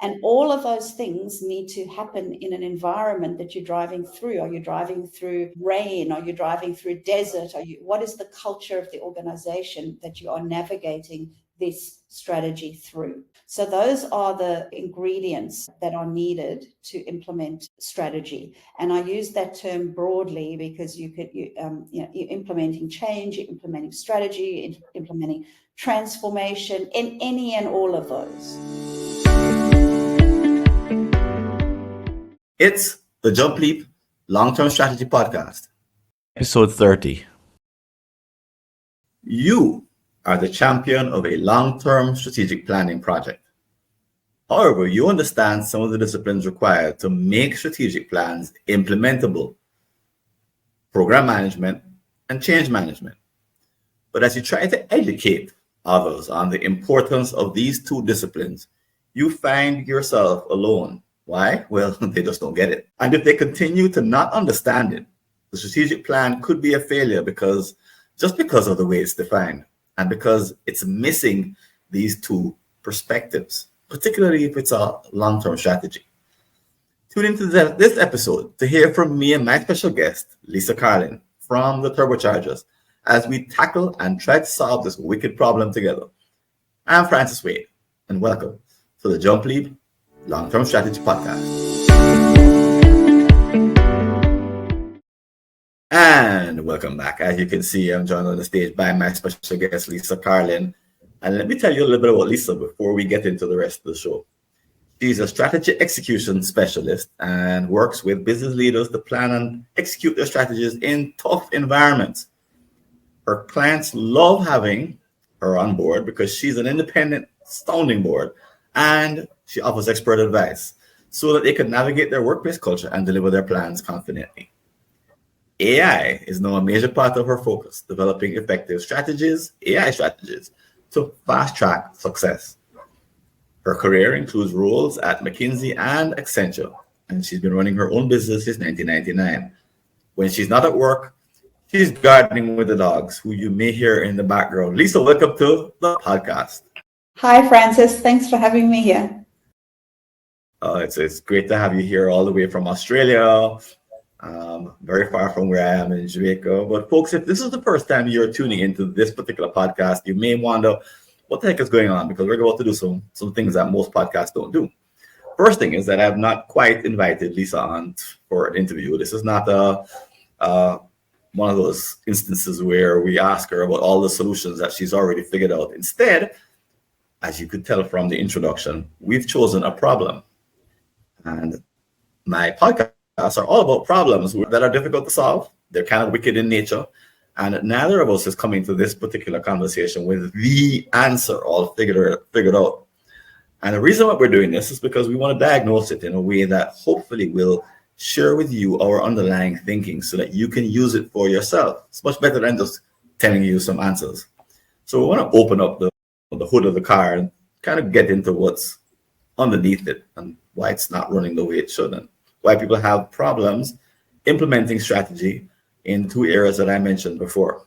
And all of those things need to happen in an environment that you're driving through. Are you driving through rain? Are you driving through desert? What is the culture of the organization that you are navigating this strategy through? So those are the ingredients that are needed to implement strategy. And I use that term broadly because you're implementing change, you're implementing strategy, you're implementing transformation, in any and all of those. It's the Jump Leap Long-Term Strategy Podcast. Episode 30. You are the champion of a long-term strategic planning project. However, you understand some of the disciplines required to make strategic plans implementable: program management and change management. But as you try to educate others on the importance of these two disciplines, you find yourself alone. Why? Well, they just don't get it. And if they continue to not understand it, the strategic plan could be a failure because of the way it's defined and because it's missing these two perspectives, particularly if it's a long-term strategy. Tune into this episode to hear from me and my special guest, Lisa Carlin from the TurboChargers, as we tackle and try to solve this wicked problem together. I'm Francis Wade, and welcome to the Jump Leap Long-Term Strategy Podcast. And welcome back. As you can see, I'm joined on the stage by my special guest, Lisa Carlin. And let me tell you a little bit about Lisa before we get into the rest of the show. She's a strategy execution specialist and works with business leaders to plan and execute their strategies in tough environments. Her clients love having her on board because she's an independent sounding board, and she offers expert advice so that they can navigate their workplace culture and deliver their plans confidently. AI is now a major part of her focus, developing effective AI strategies, to fast-track success. Her career includes roles at McKinsey and Accenture, and she's been running her own business since 1999. When she's not at work, she's gardening with the dogs, who you may hear in the background. Lisa, welcome to the podcast. Hi, Francis. Thanks for having me here. It's great to have you here all the way from Australia, very far from where I am in Jamaica. But folks, if this is the first time you're tuning into this particular podcast, you may wonder what the heck is going on, because we're about to do some things that most podcasts don't do. First thing is that I have not quite invited Lisa on for an interview. This is not one of those instances where we ask her about all the solutions that she's already figured out. Instead, as you could tell from the introduction, we've chosen a problem. And my podcasts are all about problems that are difficult to solve. They're kind of wicked in nature. And neither of us is coming to this particular conversation with the answer all figured out. And the reason why we're doing this is because we want to diagnose it in a way that hopefully will share with you our underlying thinking so that you can use it for yourself. It's much better than just telling you some answers. So we want to open up the hood of the car and kind of get into what's underneath it and why it's not running the way it should, and why people have problems implementing strategy in two areas that I mentioned before.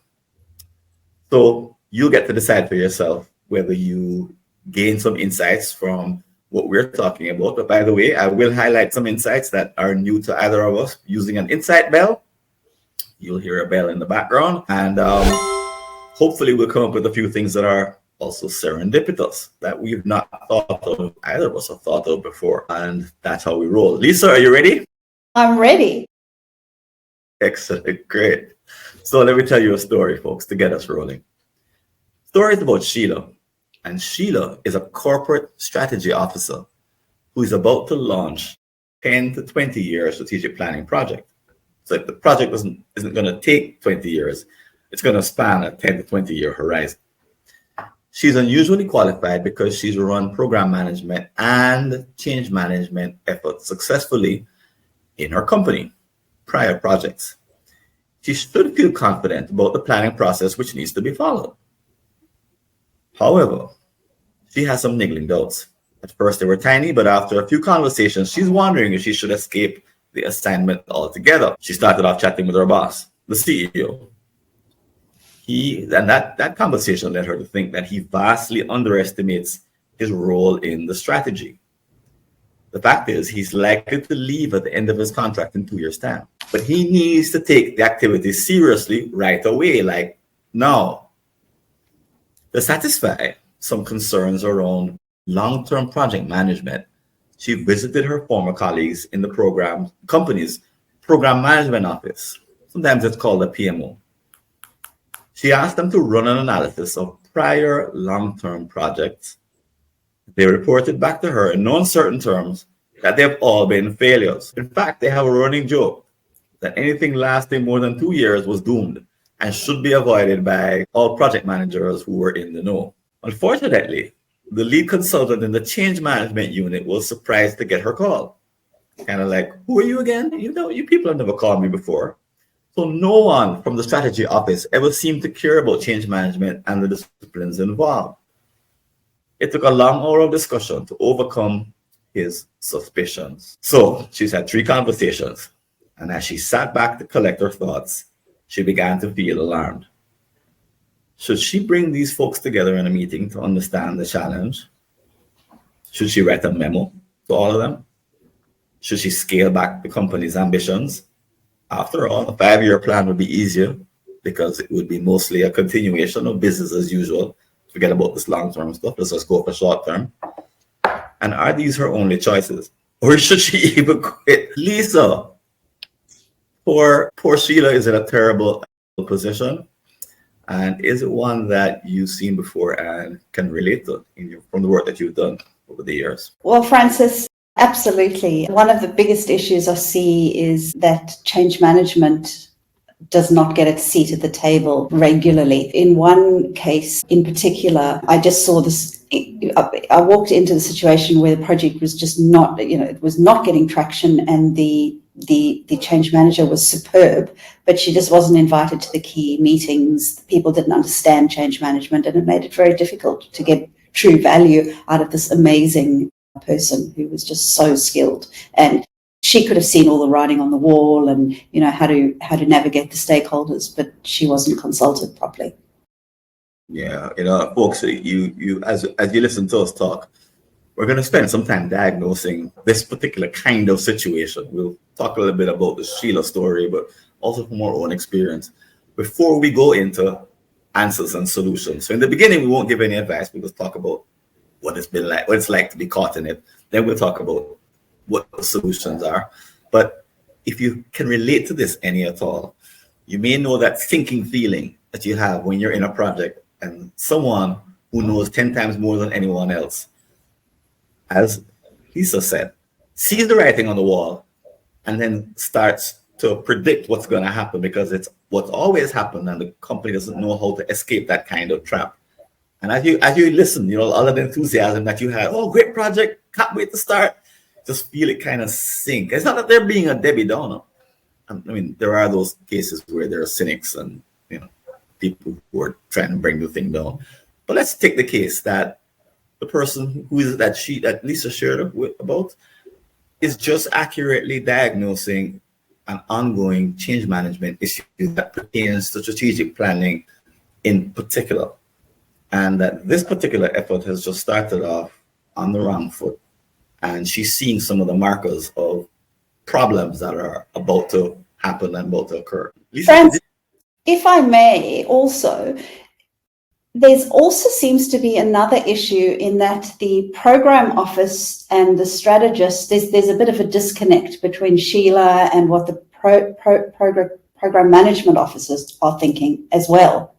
So you'll get to decide for yourself whether you gain some insights from what we're talking about. But by the way, I will highlight some insights that are new to either of us using an insight bell. You'll hear a bell in the background, and hopefully we'll come up with a few things that are also serendipitous that we've not thought of, either of us have thought of before. And that's how we roll. Lisa, are you ready? I'm ready. Excellent, great. So let me tell you a story, folks, to get us rolling. Story is about Sheila. And Sheila is a corporate strategy officer who is about to launch 10 to 20 year strategic planning project. So if the project isn't going to take 20 years, it's going to span a 10 to 20 year horizon. She's unusually qualified because she's run program management and change management efforts successfully in her company, prior projects. She should feel confident about the planning process which needs to be followed. However, she has some niggling doubts. At first they were tiny, but after a few conversations, she's wondering if she should escape the assignment altogether. She started off chatting with her boss, the CEO. That conversation led her to think that he vastly underestimates his role in the strategy. The fact is, he's likely to leave at the end of his contract in 2 years' time. But he needs to take the activity seriously right away, like now. To satisfy some concerns around long-term project management, she visited her former colleagues in the company's program management office. Sometimes it's called a PMO. She asked them to run an analysis of prior long-term projects. They reported back to her in no uncertain terms that they've all been failures. In fact, they have a running joke that anything lasting more than 2 years was doomed and should be avoided by all project managers who were in the know. Unfortunately, the lead consultant in the change management unit was surprised to get her call. Kind of like, who are you again? You people have never called me before. So no one from the strategy office ever seemed to care about change management and the disciplines involved. It took a long hour of discussion to overcome his suspicions. So she's had 3 conversations, and as she sat back to collect her thoughts, she began to feel alarmed. Should she bring these folks together in a meeting to understand the challenge? Should she write a memo to all of them? Should she scale back the company's ambitions? After all, a 5-year plan would be easier because it would be mostly a continuation of business as usual. Forget about this long-term stuff. Let's just go for short-term. And are these her only choices? Or should she even quit? Lisa, poor Sheila is in a terrible position. And is it one that you've seen before and can relate to from the work that you've done over the years? Well, Francis, absolutely. One of the biggest issues I see is that change management does not get its seat at the table regularly. In one case in particular, I just saw this. I walked into the situation where the project was just not, it was not getting traction, and the change manager was superb, but she just wasn't invited to the key meetings. People didn't understand change management, and it made it very difficult to get true value out of this amazing person who was just so skilled. And she could have seen all the writing on the wall and how to navigate the stakeholders, but she wasn't consulted properly. Yeah, folks, you as you listen to us talk, we're going to spend some time diagnosing this particular kind of situation. We'll talk a little bit about the Sheila story, but also from our own experience before we go into answers and solutions. So in the beginning, we won't give any advice. We'll just talk about what it's like to be caught in it. Then we'll talk about what the solutions are. But if you can relate to this any at all, you may know that sinking feeling that you have when you're in a project and someone who knows 10 times more than anyone else, as Lisa said, sees the writing on the wall and then starts to predict what's going to happen because it's what's always happened, and the company doesn't know how to escape that kind of trap. And as you listen, all of the enthusiasm that you had, oh, great project, can't wait to start, just feel it kind of sink. It's not that they're being a Debbie Downer. I mean, there are those cases where there are cynics and people who are trying to bring the thing down. But let's take the case that the person that Lisa shared about is just accurately diagnosing an ongoing change management issue that pertains to strategic planning in particular. And that this particular effort has just started off on the wrong foot. And she's seeing some of the markers of problems that are about to happen and about to occur. Lisa, Francis, if I may also, there's also seems to be another issue in that the program office and the strategist, there's a bit of a disconnect between Sheila and what the program management officers are thinking as well.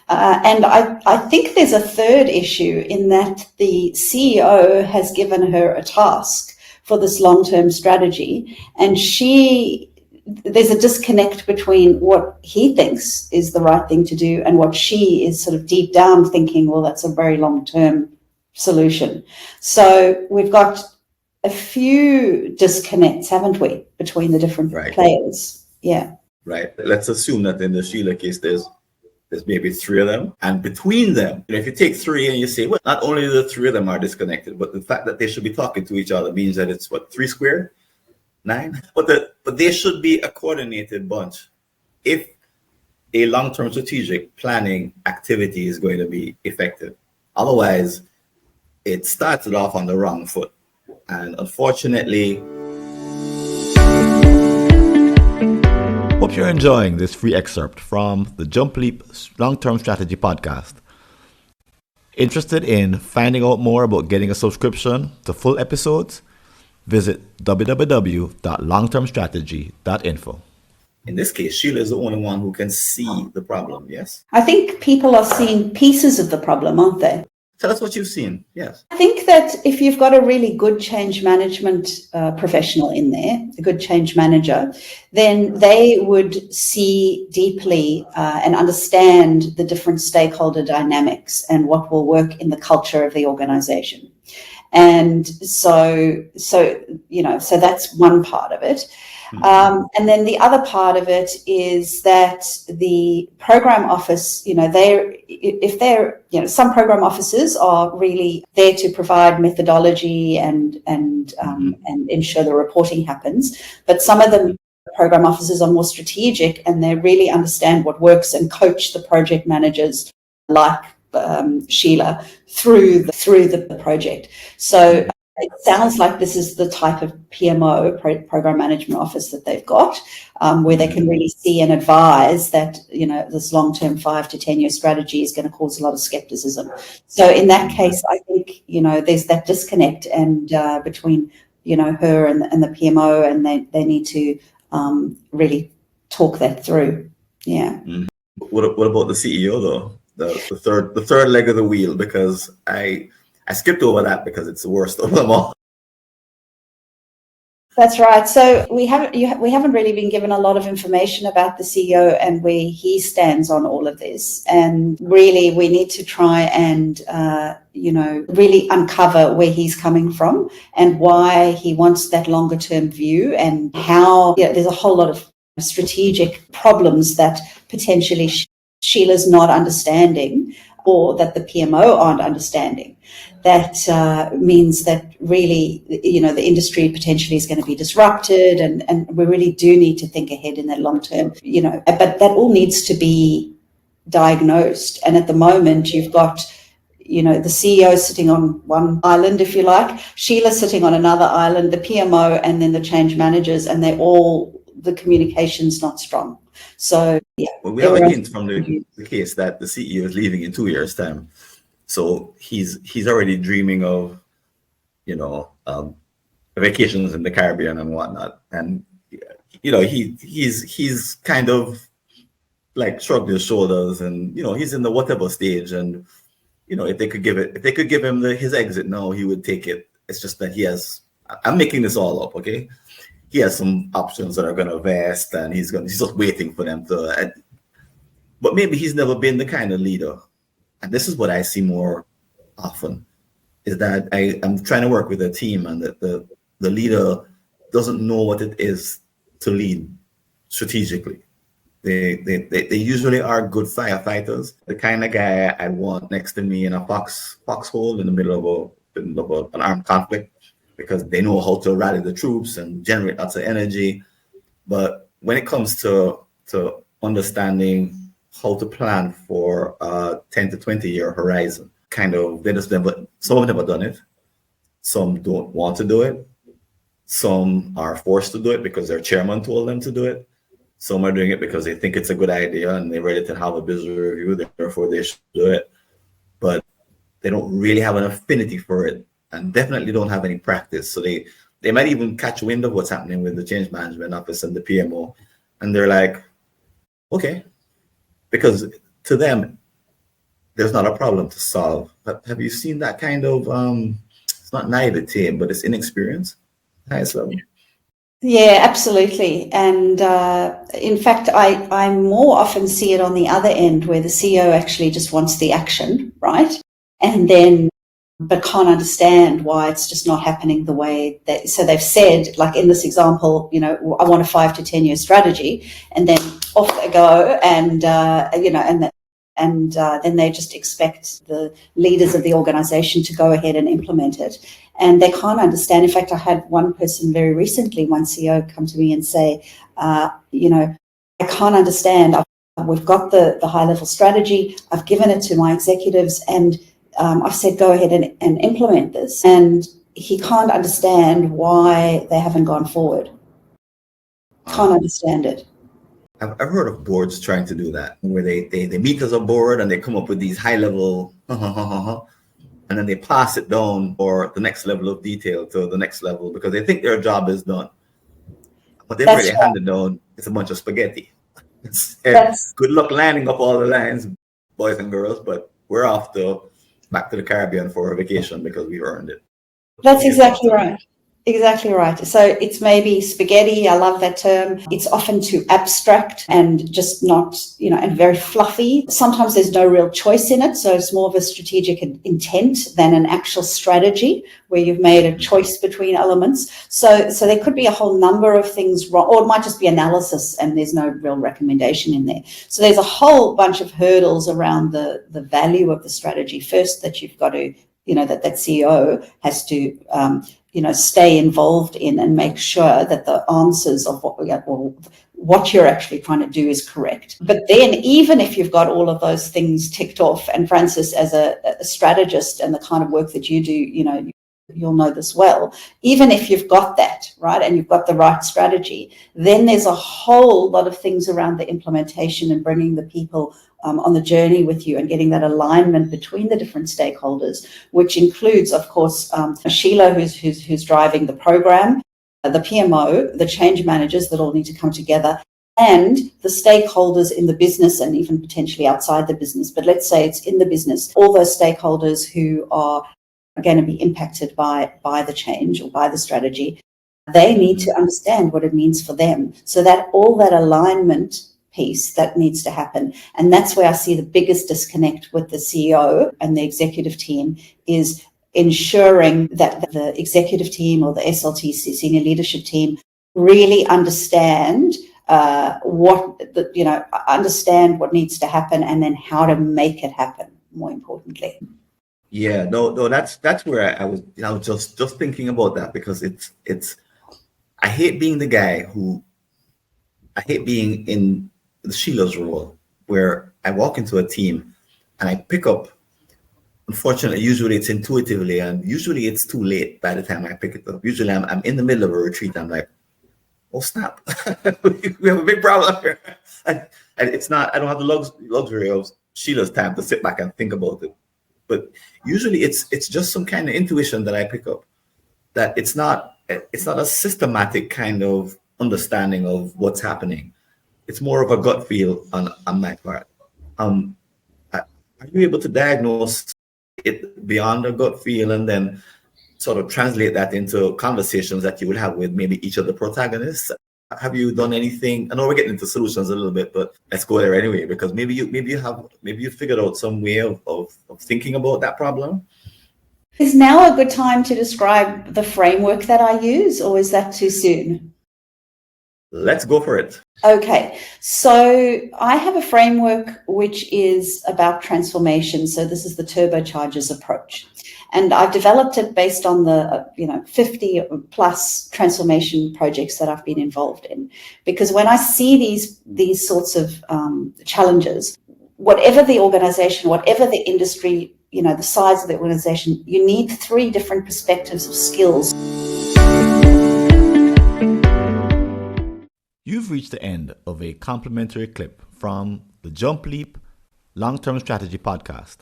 And I think there's a third issue in that the CEO has given her a task for this long-term strategy, and there's a disconnect between what he thinks is the right thing to do and what she is sort of deep down thinking, well, that's a very long-term solution. So we've got a few disconnects, haven't we, between the different players? Yeah. Right. Let's assume that in the Sheila case, there's maybe 3 of them, and between them, if you take 3 and you say, well, not only the 3 of them are disconnected, but the fact that they should be talking to each other means that it's 3 squared, 9. But they should be a coordinated bunch if a long-term strategic planning activity is going to be effective. Otherwise, it started off on the wrong foot. And unfortunately, Hope you're enjoying this free excerpt from the Jump Leap Long-Term Strategy podcast. Interested in finding out more about getting a subscription to full episodes? Visit www.longtermstrategy.info. in this case, Sheila is the only one who can see the problem, yes? I think people are seeing pieces of the problem, aren't they? Tell us what you've seen, yes. I think that if you've got a really good change management professional in there, a good change manager, then they would see deeply and understand the different stakeholder dynamics and what will work in the culture of the organization. And so that's one part of it. And then the other part of it is that the program office, some program officers are really there to provide methodology and ensure the reporting happens. But some of the program officers are more strategic and they really understand what works and coach the project managers like Sheila through the project. So it sounds like this is the type of PMO, program management office, that they've got, where they can really see and advise that, this long-term 5 to 10 year strategy is going to cause a lot of skepticism. So in that case, I think, there's that disconnect and between, her and the PMO, and they need to really talk that through. Yeah. What about the CEO though? The third leg of the wheel, because I skipped over that because it's the worst of them all. That's right. So we haven't really been given a lot of information about the CEO and where he stands on all of this. And really, we need to try and really uncover where he's coming from and why he wants that longer term view, and how there's a whole lot of strategic problems that potentially Sheila's not understanding, or that the PMO aren't understanding. That means that really, the industry potentially is going to be disrupted, and we really do need to think ahead in that long term, but that all needs to be diagnosed. And at the moment, you've got, the CEO sitting on one island, if you like, Sheila sitting on another island, the PMO, and then the change managers, and the communication's not strong. So, yeah. Well, we have a hint from the case that the CEO is leaving in 2 years' time. So he's already dreaming of, vacations in the Caribbean and whatnot. And, he's kind of like shrugged his shoulders, and, he's in the whatever stage. And, if they could give him his exit now, he would take it. It's just that I'm making this all up, okay? He has some options that are going to vest, and he's just waiting for them to. But maybe he's never been the kind of leader, and this is what I see more often, is that I'm trying to work with a team, and that the leader doesn't know what it is to lead strategically. They usually are good firefighters, the kind of guy I want next to me in a foxhole in the middle of an armed conflict, because they know how to rally the troops and generate lots of energy. But when it comes to understanding how to plan for a 10 to 20 year horizon, some have never done it. Some don't want to do it. Some are forced to do it because their chairman told them to do it. Some are doing it because they think it's a good idea and they're ready to have a business review, therefore they should do it. But they don't really have an affinity for it, and definitely don't have any practice. So they might even catch wind of what's happening with the change management office and the PMO, and they're like, okay, because to them, there's not a problem to solve. But have you seen that kind of, it's not naivete, but it's inexperience, highest level? Yeah, absolutely. And in fact, I more often see it on the other end, where the CEO actually just wants the action, right? And then but can't understand why it's just not happening the way that. So they've said, like in this example, I want a 5 to 10 year strategy, and then off they go, and then they just expect the leaders of the organization to go ahead and implement it, and they can't understand. In fact, I had one person very recently, one CEO, come to me and say, I can't understand. We've got the high level strategy. I've given it to my executives, and I've said, go ahead and implement this. And he can't understand why they haven't gone forward. Can't understand it. I've heard of boards trying to do that, where they meet as a board and they come up with these high level, and then they pass it down for the next level of detail to the next level because they think their job is done. But they've That's really right. handed down, it's a bunch of spaghetti. That's Good luck lining up all the lines, boys and girls, but we're off back to the Caribbean for a vacation because we've earned it. That's exactly right. Exactly right. So it's maybe spaghetti. I love that term. It's often too abstract and just not, and very fluffy. Sometimes there's no real choice in it. So it's more of a strategic intent than an actual strategy where you've made a choice between elements. So there could be a whole number of things wrong, or it might just be analysis and there's no real recommendation in there. So there's a whole bunch of hurdles around the value of the strategy. First, that you've got to, that CEO has to, stay involved in and make sure that the answers of what you're actually trying to do is correct. But then even if you've got all of those things ticked off, and Francis, as a strategist and the kind of work that you do, you'll know this well, even if you've got that, right, and you've got the right strategy, then there's a whole lot of things around the implementation and bringing the people on the journey with you and getting that alignment between the different stakeholders, which includes, of course, Sheila, who's driving the program, the PMO, the change managers that all need to come together, and the stakeholders in the business and even potentially outside the business. But let's say it's in the business, all those stakeholders who are going to be impacted by the change or by the strategy, they need to understand what it means for them. So that all that alignment piece that needs to happen. And that's where I see the biggest disconnect with the CEO and the executive team, is ensuring that the executive team or the SLT, senior leadership team, really understand understand what needs to happen and then how to make it happen, more importantly. Yeah, no, that's where I was, just thinking about that, because it's I hate being the guy I hate being in the Sheila's role, where I walk into a team and I pick up, unfortunately, usually it's intuitively, and usually it's too late by the time I pick it up. Usually I'm in the middle of a retreat. I'm like, oh, snap. We have a big problem here. And it's not, I don't have the luxury of Sheila's time to sit back and think about it. But usually it's just some kind of intuition that I pick up, that it's not a systematic kind of understanding of what's happening. It's more of a gut feel on my part. Are you able to diagnose it beyond a gut feel and then sort of translate that into conversations that you would have with maybe each of the protagonists? Have you done anything? I know we're getting into solutions a little bit, but let's go there anyway, because maybe you figured out some way of thinking about that problem. Is now a good time to describe the framework that I use, or is that too soon? Let's go for it. Okay, so I have a framework which is about transformation. So this is the TurboChargers approach. And I've developed it based on the 50 plus transformation projects that I've been involved in. Because when I see these sorts of challenges, whatever the organization, whatever the industry, the size of the organization, you need 3 different perspectives of skills. You've reached the end of a complimentary clip from the Jump Leap Long-Term Strategy podcast.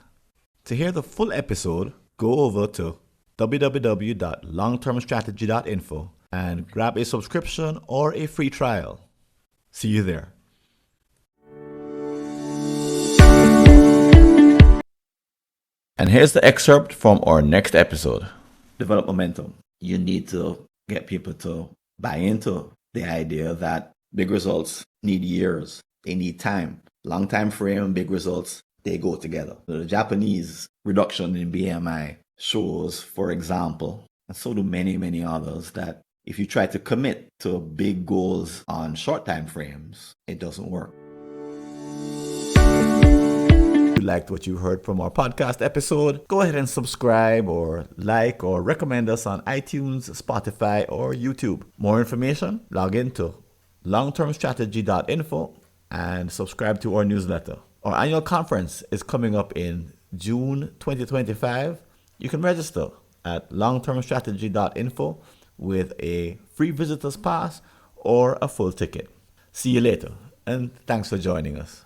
To hear the full episode, go over to www.longtermstrategy.info and grab a subscription or a free trial. See you there. And here's the excerpt from our next episode. Develop momentum. You need to get people to buy into the idea that big results need years. They need time. Long time frame, big results, they go together. The Japanese reduction in BMI shows, for example, and so do many, many others, that if you try to commit to big goals on short time frames, it doesn't work. If you liked what you heard from our podcast episode, go ahead and subscribe or like or recommend us on iTunes, Spotify, or YouTube. More information, log into longtermstrategy.info and subscribe to our newsletter. Our annual conference is coming up in June 2025. You can register at longtermstrategy.info with a free visitor's pass or a full ticket. See you later, and thanks for joining us.